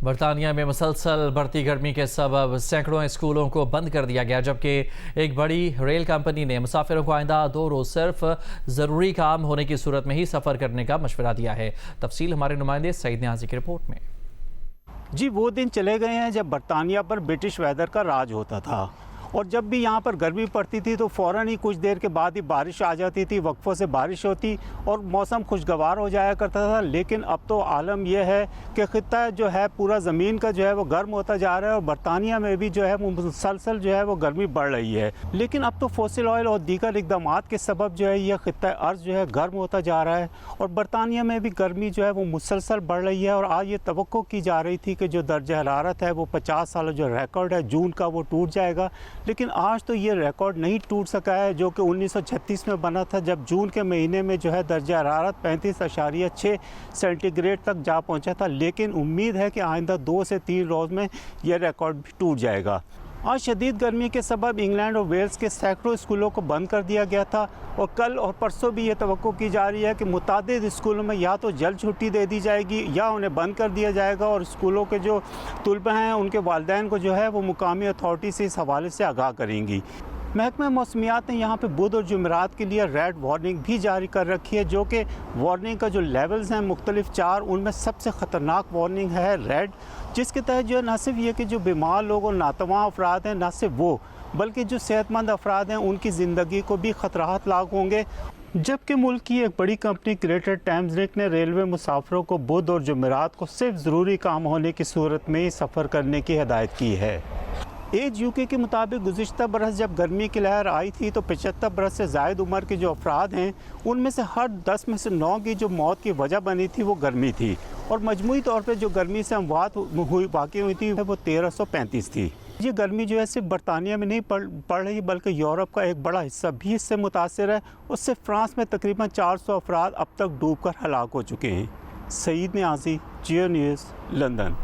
बरतानिया में मुसलसल बढ़ती गर्मी के सबब सैकड़ों स्कूलों को बंद कर दिया गया, जबकि एक बड़ी रेल कंपनी ने मुसाफिरों को आइंदा 2 रोज सिर्फ ज़रूरी काम होने की सूरत में ही सफ़र करने का मशवरा दिया है। तफसील हमारे नुमाइंदे सईद न्याजी की रिपोर्ट में। जी, वो दिन चले गए हैं जब बरतानिया पर ब्रिटिश वेदर का राज होता था और जब भी यहाँ पर गर्मी पड़ती थी तो फ़ौरन ही कुछ देर के बाद ही बारिश आ जाती थी, वक्फों से बारिश होती और मौसम खुशगवार हो जाया करता था। लेकिन अब तो आलम यह है कि ख़ित्ता जो है पूरा ज़मीन का जो है वो गर्म होता जा रहा है और बरतानिया में भी जो है वो मुसलसल जो है वो गर्मी बढ़ रही है। लेकिन अब तो फॉसिल ऑयल और दीगर इक़दामात के सबब जो है यह ख़ित्ता अर्ज़ जो है गर्म होता जा रहा है और बरतानिया में भी गर्मी जो है वो मुसलसल बढ़ रही है। और आज ये तवक्को की जा रही थी कि जो दर्जा हरारत है वो 50 साल जो रिकॉर्ड है जून का वो टूट जाएगा, लेकिन आज तो ये रिकॉर्ड नहीं टूट सका है जो कि 1936 में बना था, जब जून के महीने में जो है दर्जा हरारत 35.6 सेंटीग्रेड तक जा पहुंचा था। लेकिन उम्मीद है कि आइंदा 2 से 3 रोज़ में यह रिकॉर्ड भी टूट जाएगा। आज शदीद गर्मी के सबब इंग्लैंड और वेल्स के सैकड़ों स्कूलों को बंद कर दिया गया था और कल और परसों भी ये तवक्को की जा रही है कि मुतादिद स्कूलों में या तो जल्द छुट्टी दे दी जाएगी या उन्हें बंद कर दिया जाएगा और स्कूलों के जो तुलबा हैं उनके वालिदैन को जो है वो मुकामी अथॉरिटी से इस हवाले से आगाह करेंगी। महकमा मौसमियात ने यहाँ पे बुध और जुमेरात के लिए रेड वार्निंग भी जारी कर रखी है, जो कि वार्निंग का जो लेवल्स हैं मुख्तलिफ 4, उनमें सबसे ख़तरनाक वार्निंग है रेड, जिसके तहत जो है न सिर्फ ये कि जो बीमार लोग और नातवां अफराद हैं, न सिर्फ वो बल्कि जो सेहतमंद अफराद हैं उनकी ज़िंदगी को भी ख़तरात लागू होंगे। जबकि मुल्क की एक बड़ी कंपनी ग्रेटर टैम्स लिंक ने रेलवे मुसाफिरों को बुध और जुमेरात को सिर्फ ज़रूरी काम होने की सूरत में ही सफ़र करने की हिदायत की है। एज यूके के मुताबिक गुज़िश्ता बरस जब गर्मी की लहर आई थी तो 75 बरस से ज़ायद उम्र के जो अफराद हैं उनमें से हर 10 में से 9 की जो मौत की वजह बनी थी वो गर्मी थी और मजमूई तौर पे जो गर्मी से अमवात वाक़ई हुई थी वो 1335 थी। ये गर्मी जो है सिर्फ बरतानिया में नहीं पड़ रही बल्कि यूरोप का एक बड़ा हिस्सा भी इससे मुतासर है। उससे फ्रांस में तकरीबन 400 अफराद अब तक डूब कर हलाक हो चुके हैं। सईद न्याजी, जियो न्यूज़, लंदन।